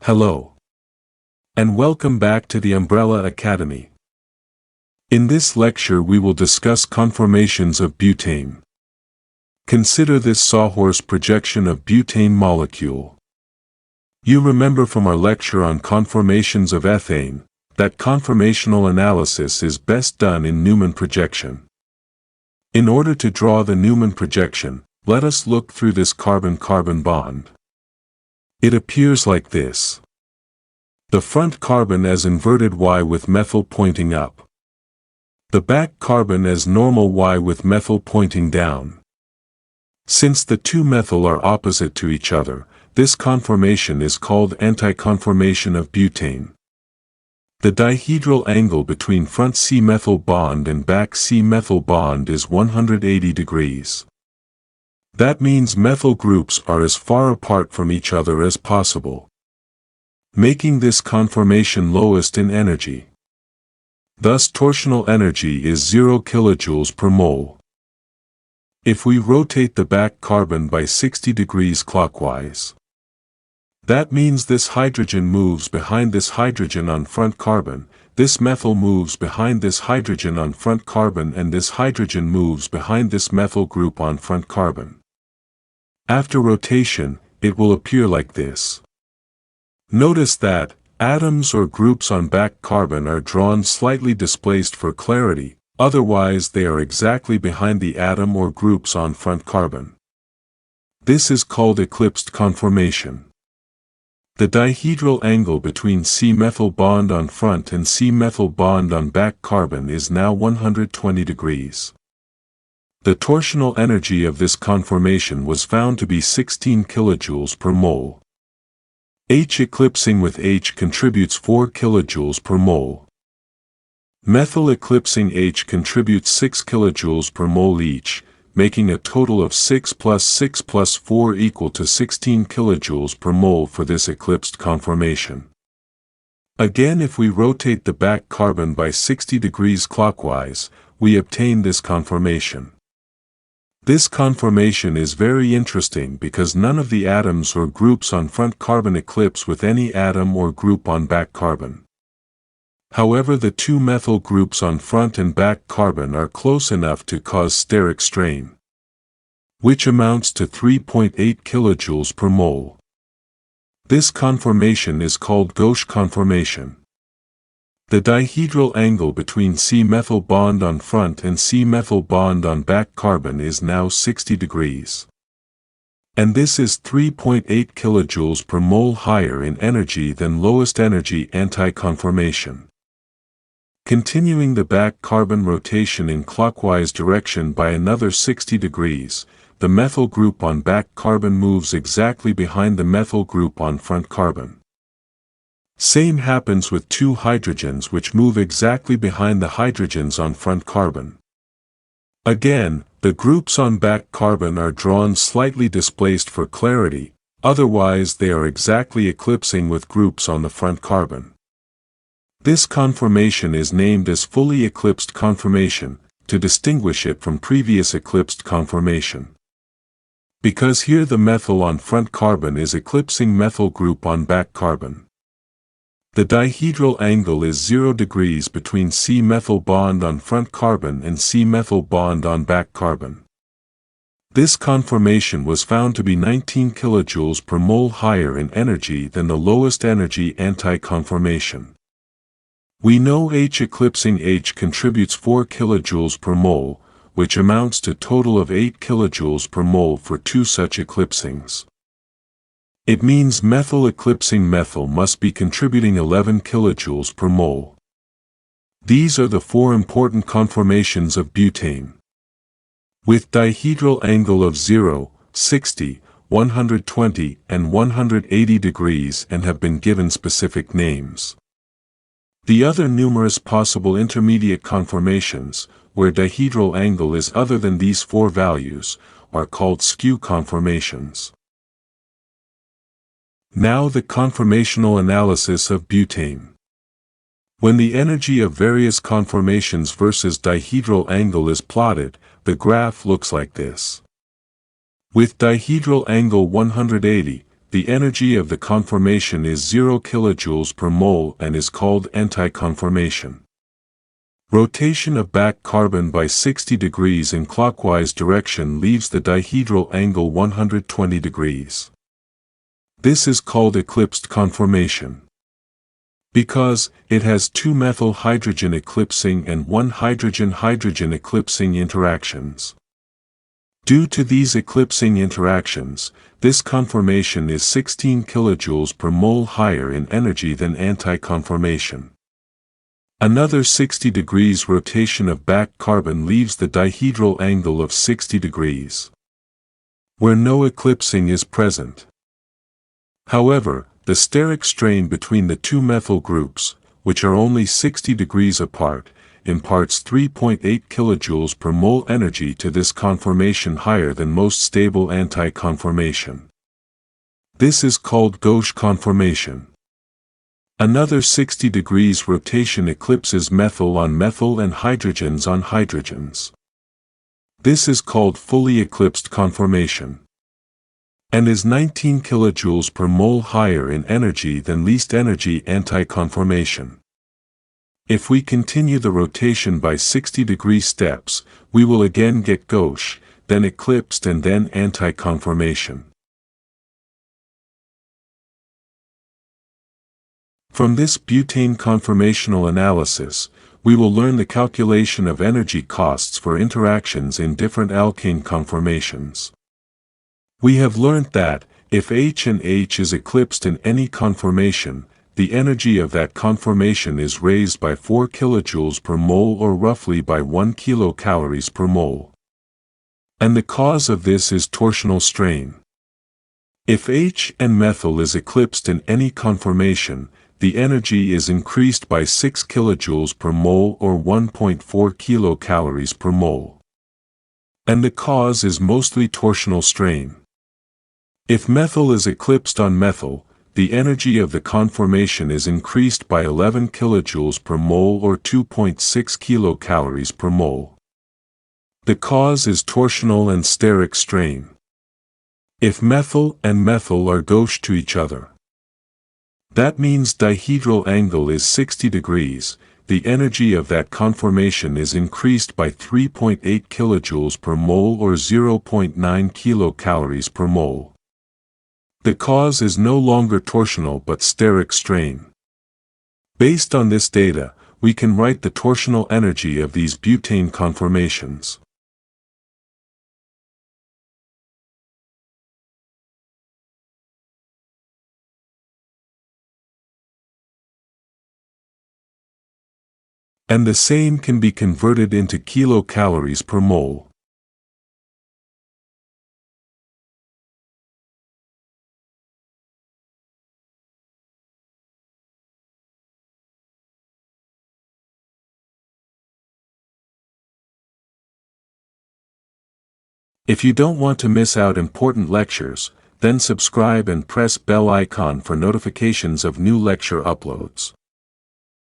Hello. And welcome back to the Umbrella Academy. In this lecture we will discuss conformations of butane. Consider this sawhorse projection of butane molecule. You remember from our lecture on conformations of ethane, that conformational analysis is best done in Newman projection. In order to draw the Newman projection, let us look through this carbon-carbon bond. It appears like this. The front carbon as inverted Y with methyl pointing up. The back carbon as normal Y with methyl pointing down. Since the two methyl are opposite to each other, this conformation is called anti-conformation of butane. The dihedral angle between front C-methyl bond and back C-methyl bond is 180 degrees. That means methyl groups are as far apart from each other as possible, making this conformation lowest in energy. Thus torsional energy is 0 kilojoules per mole. If we rotate the back carbon by 60 degrees clockwise, that means this hydrogen moves behind this hydrogen on front carbon, this methyl moves behind this hydrogen on front carbon, and this hydrogen moves behind this methyl group on front carbon. After rotation, it will appear like this. Notice that atoms or groups on back carbon are drawn slightly displaced for clarity, otherwise they are exactly behind the atom or groups on front carbon. This is called eclipsed conformation. The dihedral angle between C-methyl bond on front and C-methyl bond on back carbon is now 120 degrees. The torsional energy of this conformation was found to be 16 kilojoules per mole. H eclipsing with H contributes 4 kilojoules per mole. Methyl eclipsing H contributes 6 kilojoules per mole each, making a total of 6 plus 6 plus 4 equal to 16 kilojoules per mole for this eclipsed conformation. Again, if we rotate the back carbon by 60 degrees clockwise, we obtain this conformation. This conformation is very interesting because none of the atoms or groups on front carbon eclipse with any atom or group on back carbon. However, the two methyl groups on front and back carbon are close enough to cause steric strain, which amounts to 3.8 kilojoules per mole. This conformation is called Gauche conformation. The dihedral angle between C-methyl bond on front and C-methyl bond on back carbon is now 60 degrees. And this is 3.8 kilojoules per mole higher in energy than lowest energy anti-conformation. Continuing the back carbon rotation in clockwise direction by another 60 degrees, the methyl group on back carbon moves exactly behind the methyl group on front carbon. Same happens with two hydrogens which move exactly behind the hydrogens on front carbon. Again, the groups on back carbon are drawn slightly displaced for clarity, otherwise they are exactly eclipsing with groups on the front carbon. This conformation is named as fully eclipsed conformation, to distinguish it from previous eclipsed conformation. Because here the methyl on front carbon is eclipsing methyl group on back carbon. The dihedral angle is 0 degrees between C-methyl bond on front carbon and C-methyl bond on back carbon. This conformation was found to be 19 kilojoules per mole higher in energy than the lowest energy anti-conformation. We know H eclipsing H contributes 4 kilojoules per mole, which amounts to total of 8 kilojoules per mole for two such eclipsings. It means methyl eclipsing methyl must be contributing 11 kilojoules per mole. These are the four important conformations of butane. With dihedral angle of 0, 60, 120, and 180 degrees and have been given specific names. The other numerous possible intermediate conformations, where dihedral angle is other than these four values, are called skew conformations. Now the conformational analysis of butane. When the energy of various conformations versus dihedral angle is plotted, the graph looks like this. With dihedral angle 180, the energy of the conformation is 0 kilojoules per mole and is called anti-conformation. Rotation of back carbon by 60 degrees in clockwise direction leaves the dihedral angle 120 degrees. This is called eclipsed conformation. Because it has two methyl hydrogen eclipsing and one hydrogen-hydrogen eclipsing interactions. Due to these eclipsing interactions, this conformation is 16 kilojoules per mole higher in energy than anti-conformation. Another 60 degrees rotation of back carbon leaves the dihedral angle of 60 degrees, where no eclipsing is present. However, the steric strain between the two methyl groups, which are only 60 degrees apart, imparts 3.8 kilojoules per mole energy to this conformation, higher than most stable anti-conformation. This is called Gauche conformation. Another 60 degrees rotation eclipses methyl on methyl and hydrogens on hydrogens. This is called fully eclipsed conformation, and is 19 kilojoules per mole higher in energy than least energy anti-conformation. If we continue the rotation by 60-degree steps, we will again get Gauche, then eclipsed and then anti-conformation. From this butane conformational analysis, we will learn the calculation of energy costs for interactions in different alkane conformations. We have learnt that, if H and H is eclipsed in any conformation, the energy of that conformation is raised by 4 kilojoules per mole, or roughly by 1 kilocalories per mole. And the cause of this is torsional strain. If H and methyl is eclipsed in any conformation, the energy is increased by 6 kilojoules per mole, or 1.4 kilocalories per mole. And the cause is mostly torsional strain. If methyl is eclipsed on methyl, the energy of the conformation is increased by 11 kilojoules per mole, or 2.6 kilocalories per mole. The cause is torsional and steric strain. If methyl and methyl are gauche to each other, that means dihedral angle is 60 degrees, the energy of that conformation is increased by 3.8 kilojoules per mole, or 0.9 kilocalories per mole. The cause is no longer torsional but steric strain. Based on this data, we can write the torsional energy of these butane conformations. And the same can be converted into kilocalories per mole. If you don't want to miss out important lectures, then subscribe and press bell icon for notifications of new lecture uploads.